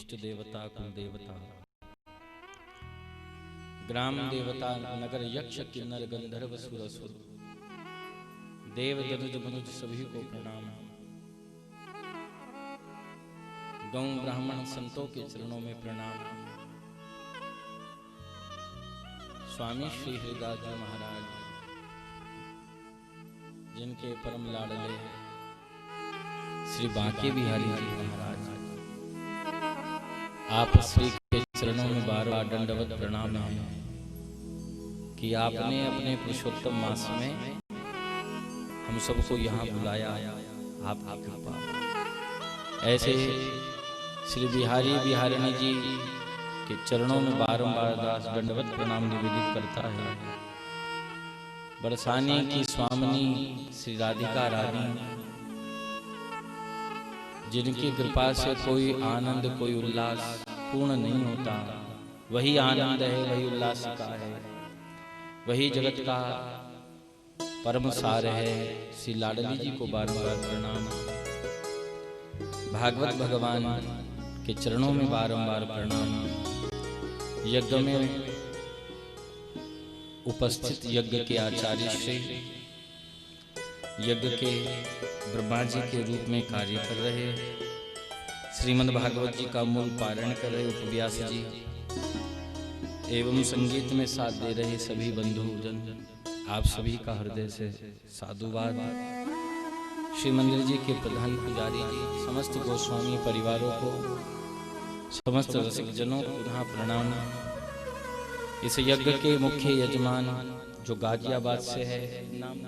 इष्ट देवता कुल देवता, ग्राम देवता नगर यक्ष किन्नर गंधर्व सुर असुर, देव दनुज मनुज सभी को प्रणाम। गौ ब्राह्मण संतों के चरणों में प्रणाम। स्वामी श्री हरिदास जी महाराज, जिनके परम लाडले श्री बांके बिहारी जी महाराज, आप श्री के चरणों में बार बार दंडवत प्रणाम है कि आपने अपने पुरुषोत्तम मास में हम सबको यहाँ बुलाया। आपकी कृपा ऐसे श्री बिहारी बिहारिणी जी के चरणों में बारंबार दास दंडवत प्रणाम निवेदित करता है। बरसाने की स्वामिनी श्री राधिका रानी, जिनकी कृपा से कोई आनंद कोई उल्लास पूर्ण नहीं होता, वही आनंद है, वही उल्लास का है, वही जगत का परम सार है। श्री लाडली जी को बारंबार प्रणाम। भागवत भगवान के चरणों में बारंबार प्रणाम। यज्ञ में उपस्थित यज्ञ के आचार्य श्री, यज्ञ के ब्रह्मा जी के रूप में कार्य कर रहे, श्रीमद् भागवत जी का मूल पारायण कर रहे उपव्यास जी, एवं संगीत में साथ दे रहे सभी बंधु जन, आप सभी का हृदय से साधुवाद। श्री मंदिर जी के प्रधान पुजारी जी, समस्त गोस्वामी परिवारों को, समस्त रसिक जनों को पुनः प्रणाम। इस यज्ञ के मुख्य यजमान जो गाजियाबाद से है, नाम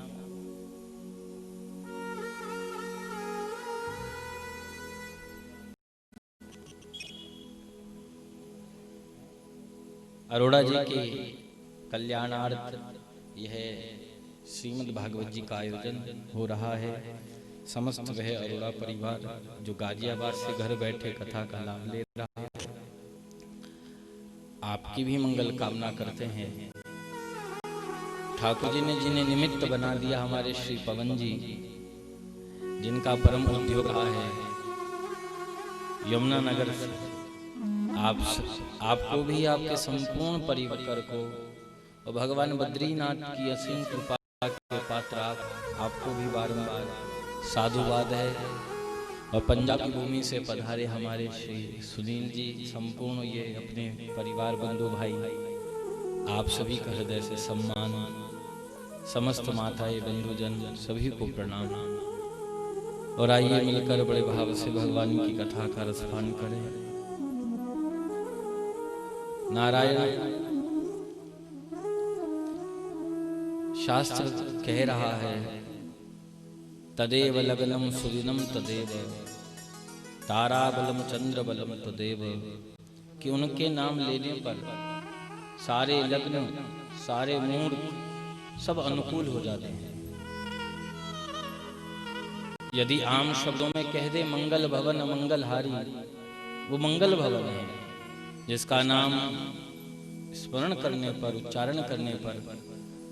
अरोड़ा जी के कल्याणार्थ यह श्रीमद् भागवत जी का आयोजन हो रहा है। समस्त वह अरोड़ा परिवार जो गाजियाबाद से घर बैठे कथा का लाभ ले रहा है, आपकी भी मंगल कामना करते हैं। ठाकुर जी ने जिन्हें निमित्त बना दिया, हमारे श्री पवन जी, जिनका परम उद्योग है यमुना नगर से, आपको भी, आपके संपूर्ण परिवार को, और भगवान बद्रीनाथ की असीम कृपा के पात्र आपको भी बारंबार साधुवाद है। और पंजाब की भूमि से पधारे हमारे श्री सुनील जी, संपूर्ण ये अपने परिवार बंधु भाई, आप सभी का हृदय से सम्मान। समस्त माताएं बंधुजन सभी को प्रणाम। और आइए मिलकर बड़े भाव से भगवान की कथा का रसपान करें। नारायण शास्त्र कह रहा है, तदेव लग्नम सुदिनम तदेव ताराबलम चंद्रबलम तदेव, कि उनके नाम लेने पर सारे लग्न, सारे मुहूर्त सब अनुकूल हो जाते हैं। यदि आम शब्दों में कह दे मंगल भवन मंगलहारी, वो मंगल भवन है जिसका नाम स्मरण करने पर, उच्चारण करने पर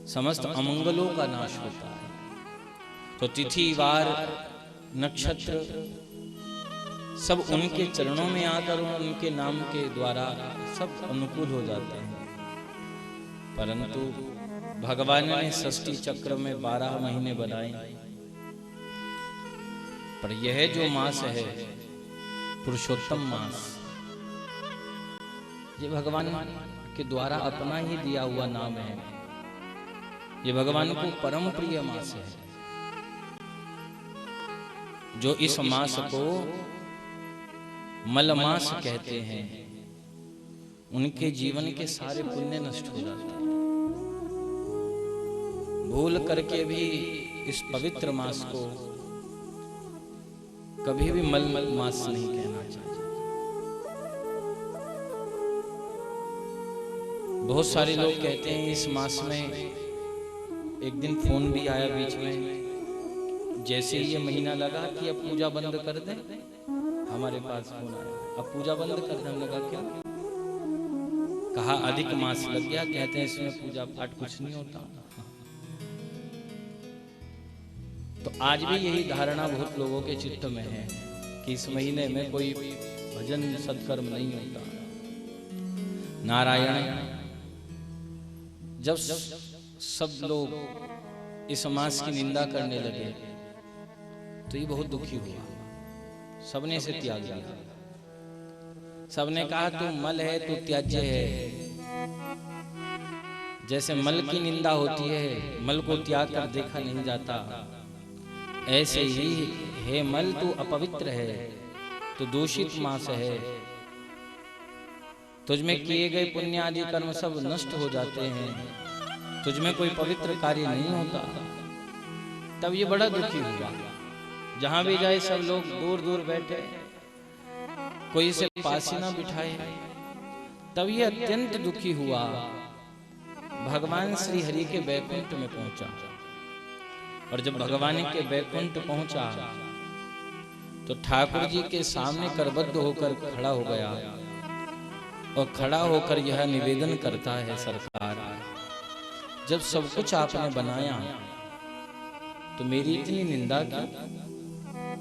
समस्त अमंगलों का नाश होता है। तो तिथि वार नक्षत्र सब उनके चरणों में आकर उनके नाम के द्वारा सब अनुकूल हो जाते हैं। परंतु भगवान ने षष्ठी चक्र में 12 महीने बनाए, पर यह जो मास है पुरुषोत्तम मास, ये भगवान के द्वारा अपना ही दिया हुआ नाम है। ये भगवान को परम प्रिय मास है। जो इस मास को मलमास कहते हैं, उनके जीवन के सारे पुण्य नष्ट हो जाते हैं। भूल करके भी इस पवित्र मास को कभी भी मल मास नहीं कहना चाहिए। बहुत सारे लोग कहते हैं इस मास में, एक दिन फोन भी आया बीच में, जैसे ही ये महीना लगा कि अब पूजा बंद कर दें, हमारे पास फोन आया, अब पूजा बंद कर दें। लगा क्या? कहा अधिक मास लग गया, कहते हैं इसमें पूजा पाठ कुछ नहीं होता। तो आज भी यही धारणा बहुत लोगों के चित्त में है कि इस महीने में कोई भजन सत्कर्म नहीं होता। नारायण, जब सब लोग इस मास की निंदा करने लगे तो ये बहुत दुखी हुआ। सबने इसे त्याग दिया। सबने कहा तू मल है, तू त्याज्य है। जैसे मल की निंदा होती है, मल को त्याग कर देखा नहीं जाता, ऐसे ही हे मल तू अपवित्र है, तू दूषित मास है। तुझमें किए गए पुण्य आदि कर्म सब नष्ट हो जाते हैं, तुझमें कोई पवित्र कार्य नहीं होता। तब ये बड़ा दुखी हुआ। जहां भी जाए सब लोग दूर दूर बैठे, कोई इसे पास ही ना बिठाए। तब ये अत्यंत दुखी हुआ। भगवान श्री हरि के बैकुंठ में पहुंचा, और जब भगवान के बैकुंठ पहुंचा तो ठाकुर जी के सामने करबद्ध होकर खड़ा हो गया, और खड़ा होकर यह निवेदन करता है, सरकार जब सब कुछ आपने बनाया तो मेरी इतनी निंदा क्यों?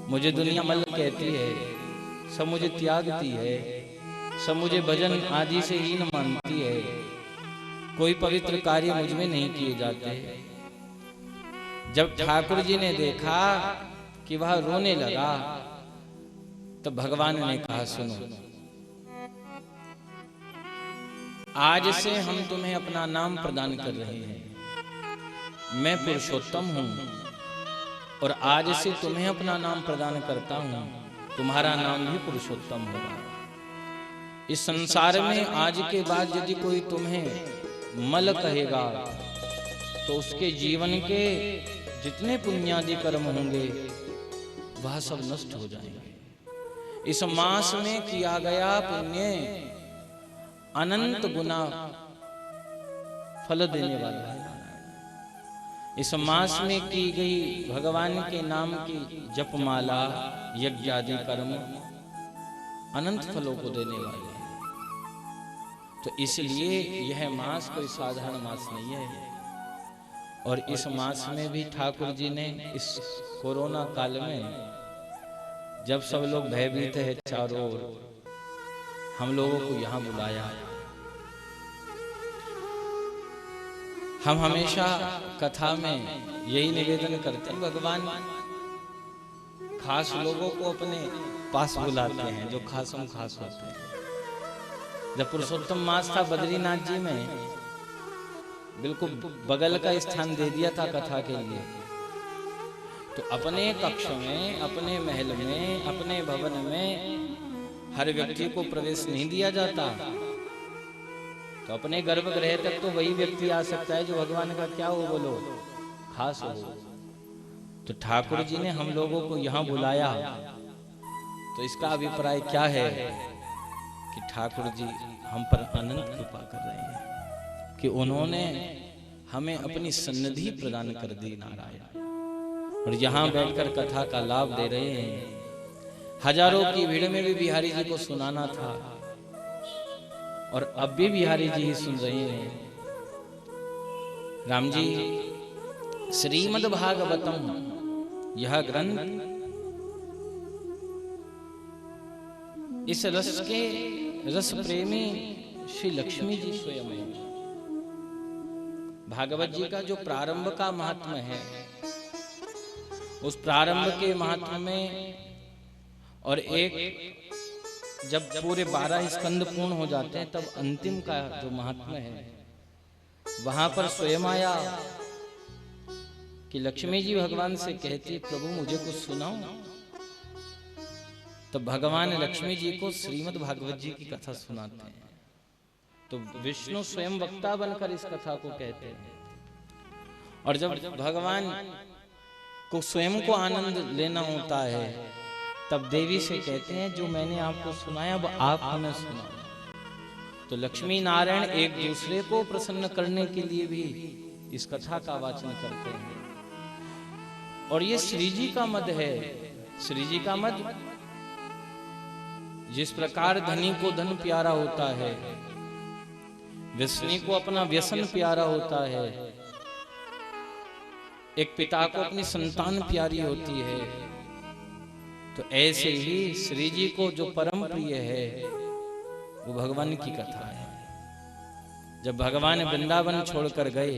मुझे दुनिया मल कहती है, सब मुझे त्यागती है, सब मुझे भजन आदि से हीन मानती है, कोई पवित्र कार्य मुझ में नहीं किए जाते। जब ठाकुर जी ने देखा कि वह रोने लगा, तब भगवान ने कहा सुनो, आज से हम तुम्हें अपना नाम प्रदान कर रहे हैं। मैं पुरुषोत्तम हूं, और आज से तुम्हें अपना नाम प्रदान करता हूं। तुम्हारा नाम भी पुरुषोत्तम होगा। इस संसार में आज के बाद यदि कोई तुम्हें मल कहेगा तो उसके जीवन के जितने पुण्यादि कर्म होंगे वह सब नष्ट हो जाएंगे। इस मास में किया गया पुण्य अनंत गुना फल देने वाला है। इस मास में की गई भगवान के नाम की जपमाला, यज्ञ आदि कर्म अनंत फलों को देने वाले हैं। तो इसलिए यह मास कोई साधारण मास नहीं है। और इस मास में भी ठाकुर जी ने इस कोरोना काल में, जब सब लोग भयभीत है चारों ओर, हम लोगों को यहाँ बुलाया। हम हमेशा कथा में यही निवेदन करते हैं, भगवान खास लोगों को अपने पास बुलाते हैं जो खासम खास होते हैं। जब पुरुषोत्तम मास था बद्रीनाथ जी में, बिल्कुल बगल का स्थान दे दिया था कथा के लिए। तो अपने कक्ष में, अपने महल में, अपने भवन में हर व्यक्ति को प्रवेश नहीं दिया जाता। तो अपने गर्भगृह तक तो वही व्यक्ति आ सकता है जो भगवान का क्या हो, बोलो, खास हो। तो ठाकुर जी ने हम लोगों को यहाँ बुलाया, तो इसका अभिप्राय क्या है कि ठाकुर जी हम पर अनंत कृपा कर रहे हैं कि उन्होंने हमें अपनी सन्निधि प्रदान कर दी, नारायण। और यहाँ बैठकर कथा का लाभ दे रहे हैं। हजारों की भीड़ में भी बिहारी जी को सुनाना था, और अब भी बिहारी जी ही सुन रहे हैं। राम जी, श्रीमद् भागवतम यह ग्रंथ इस रस के रस प्रेमी श्री लक्ष्मी जी स्वयं है। भागवत जी का जो प्रारंभ का महात्म्य है, उस प्रारंभ के महात्म्य में, और एक जब पूरे 12 स्कंद पूर्ण हो जाते हैं तब अंतिम का जो महात्म्य है, वहां पर स्वयं आया कि लक्ष्मी जी भगवान से कहती, प्रभु मुझे कुछ सुनाओ। तो भगवान लक्ष्मी जी को श्रीमद् भागवत जी की कथा सुनाते हैं। तो विष्णु स्वयं वक्ता बनकर इस कथा को कहते हैं। और जब भगवान को स्वयं को आनंद लेना होता है, तब देवी से कहते हैं जो मैंने आपको सुनाया वो आप हमें सुनाओ। तो लक्ष्मी नारायण एक दूसरे को प्रसन्न करने के लिए भी इस कथा का वाचन करते हैं। और ये श्री जी का मद है। श्री जी का मद, जिस प्रकार धनी को धन प्यारा होता है, व्यसनी को अपना व्यसन प्यारा होता है, एक पिता को अपनी संतान प्यारी होती है, तो ऐसे ही श्री जी को जो परम प्रिय है वो भगवान की कथा है। जब भगवान वृंदावन छोड़कर गए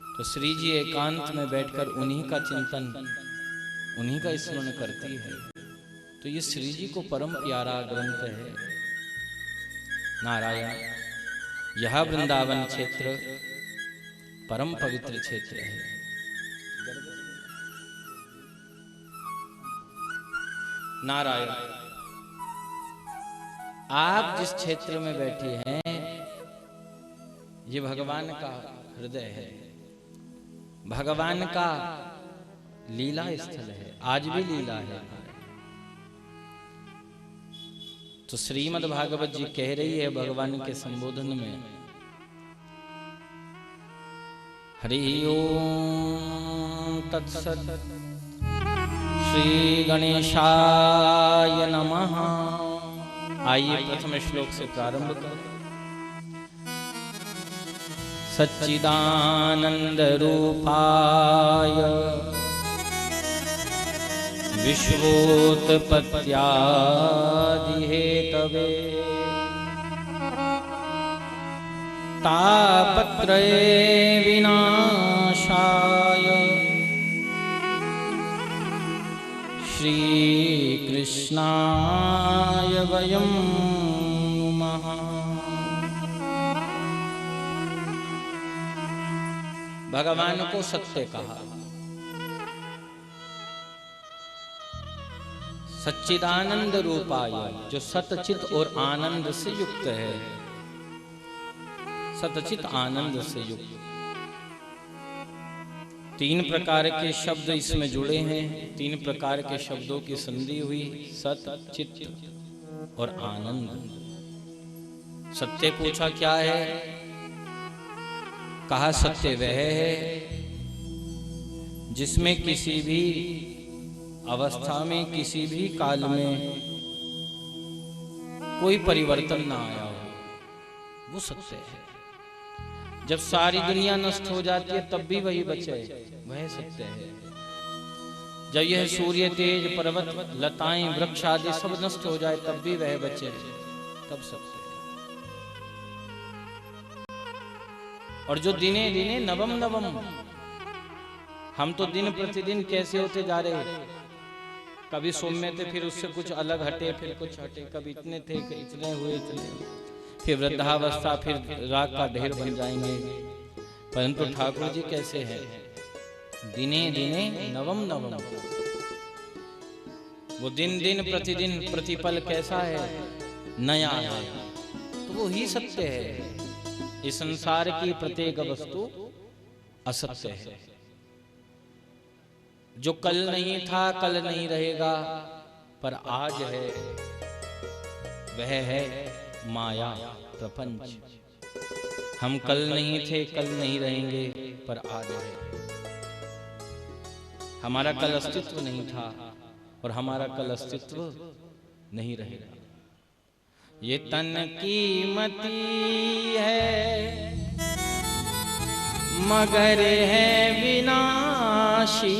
तो श्री जी एकांत में बैठकर उन्हीं का चिंतन, उन्हीं का स्मरण करती है। तो ये श्री जी को परम प्यारा ग्रंथ है नारायण। यह वृंदावन क्षेत्र परम पवित्र क्षेत्र है। नारायण, आप जिस क्षेत्र में बैठे हैं ये भगवान का हृदय है, भगवान का लीला स्थल है, आज भी लीला है। तो श्रीमद् भागवत जी कह रही है भगवान के संबोधन में, हरि ओम तत्सत श्री गणेशाय नमः। आइए प्रथम श्लोक से प्रारंभ करें। सच्चिदानंद रूपाय विश्वोत्पत्त्यादि हेतवे तापत्रये विनाशाय श्री कृष्णाय वयं नमः। भगवान को सत्य कहा, सच्चिदानंद रूपाय, जो सतचित और आनंद से युक्त है, सतचित आनंद से युक्त। तीन प्रकार के शब्द इसमें जुड़े हैं, तीन प्रकार के शब्दों की संधि हुई, सत, चित और आनंद। सत्य पूछा क्या है, कहा सत्य वह है जिसमें किसी भी अवस्था में, किसी भी काल में कोई परिवर्तन ना आया हो, वो सत्य है। जब सारी दुनिया नष्ट हो जाती है तब भी वही बचे, वह सत्य है। जब यह सूर्य, तेज, पर्वत, लताएं, वृक्ष आदि सब नष्ट हो जाए तब भी वह बचे, तब सत्य है। और जो दिने दिने नवम नवम, हम तो दिन प्रतिदिन कैसे होते जा रहे, कभी सौम्य थे फिर उससे कुछ अलग हटे, फिर कुछ हटे, कभी इतने थे कि इतने हुए, फिर वृद्धावस्था, फिर राग का ढेर बन जाएंगे। परंतु ठाकुर जी कैसे हैं, दिने दिने नवम नवम। वो दिन दिन प्रतिदिन प्रतिपल कैसा है, नया है। तो वो ही सत्य है। इस संसार की प्रत्येक वस्तु असत्य है। जो कल नहीं था कल नहीं रहेगा, पर आज है, वह है माया प्रपंच। हम कल नहीं थे, कल नहीं रहेंगे, पर आज है। हमारा कल अस्तित्व नहीं था और हमारा कल अस्तित्व नहीं रहेगा। ये तन कीमती है मगर है विनाशी,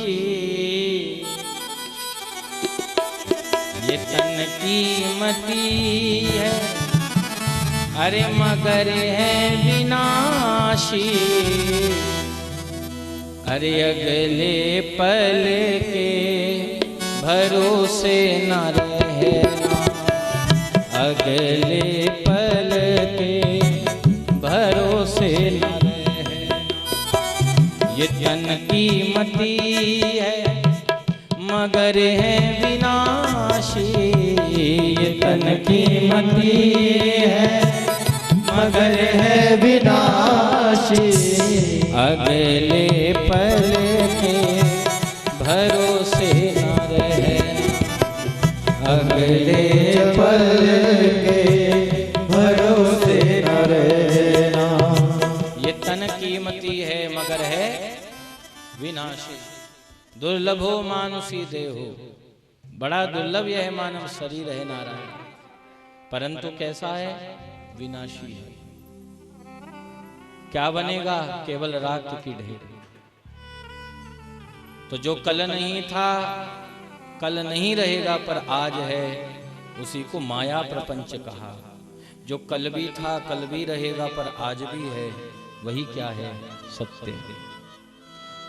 ये तन कीमती है अरे मगर है विनाशी। अरे अगले पल के भरोसे न रहना, अगले पल के भरोसे न रहना। ये तन कीमती है मगर है विनाशी, ये तन कीमती है मगर है विनाशी। अगले पल के भरोसे न रहना, अगले पल के भरोसे न रहना। ये तन कीमती है मगर है विनाशी। दुर्लभो मानुषी देहो, बड़ा दुर्लभ यह मानव शरीर है नारायण, परंतु कैसा है, विनाशी है। क्या बनेगा, केवल राख की ढेर। तो जो कल नहीं था कल नहीं रहेगा पर आज है, उसी को माया प्रपंच कहा। जो कल भी था कल भी रहेगा पर आज भी है, वही क्या है? सत्य।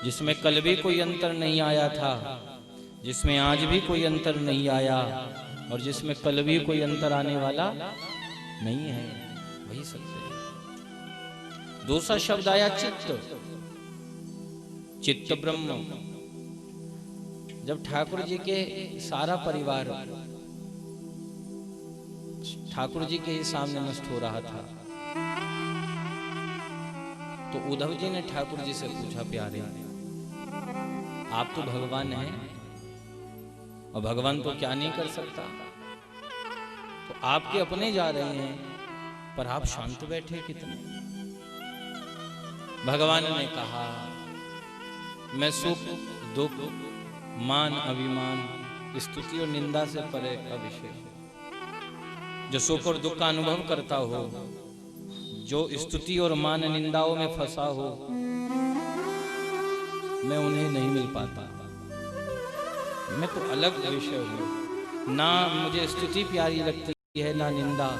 जिसमें कल भी कोई अंतर नहीं आया था, जिसमें आज भी कोई अंतर नहीं आया, और जिसमें कल भी कोई अंतर आने वाला नहीं है, वही सत्य है। दूसरा शब्द आया चित्त। चित्त ब्रह्म। जब ठाकुर जी के सारा परिवार ठाकुर जी के ही सामने नष्ट हो रहा था, तो उद्धव जी ने ठाकुर जी से पूछा, प्यारे आप तो भगवान हैं, और भगवान तो क्या नहीं कर सकता, तो आपके अपने जा रहे हैं, पर आप शांत बैठे कितने? भगवान ने कहा, मैं सुख दुख मान अभिमान स्तुति और निंदा से परे का विषय हूं। जो सुख और दुख का अनुभव करता हो, जो स्तुति और मान निंदाओं में फंसा हो, मैं उन्हें नहीं मिल पाता। मैं तो अलग विषय हूं। ना मुझे स्तुति प्यारी लगती है, ना निंदा।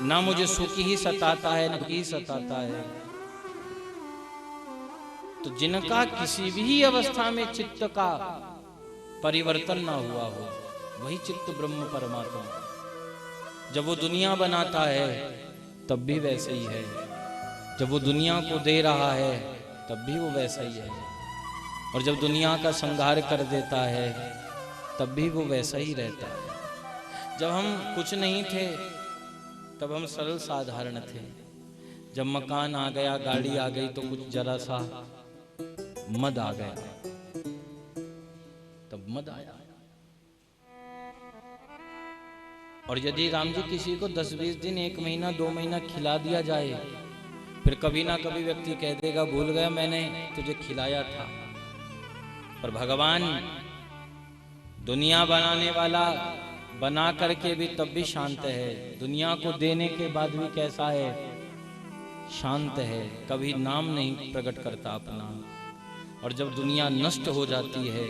ना मुझे सुख ही सताता है, ना दुख ही सताता है। तो जिनका किसी भी अवस्था में चित्त का परिवर्तन ना हुआ हो, वही चित्त ब्रह्म परमात्मा। जब वो दुनिया बनाता है तब भी वैसे ही है, जब वो दुनिया को दे रहा है तब भी वो वैसा ही है, और जब दुनिया का संहार कर देता है तब भी वो वैसा ही रहता है। जब हम कुछ नहीं थे तब हम सरल साधारण थे। जब मकान आ गया, गाड़ी आ गई, तो कुछ जरा सा मद आ गया, तब मद आया। और यदि राम जी किसी को 10-20 दिन, 1 महीना, 2 महीना खिला दिया जाए, फिर कभी ना कभी व्यक्ति कह देगा, भूल गया मैंने तुझे खिलाया था। पर भगवान दुनिया बनाने वाला बना करके भी तब भी शांत है, दुनिया को देने के बाद भी कैसा है? शांत है। कभी नाम नहीं प्रकट करता अपना। और जब दुनिया नष्ट हो जाती है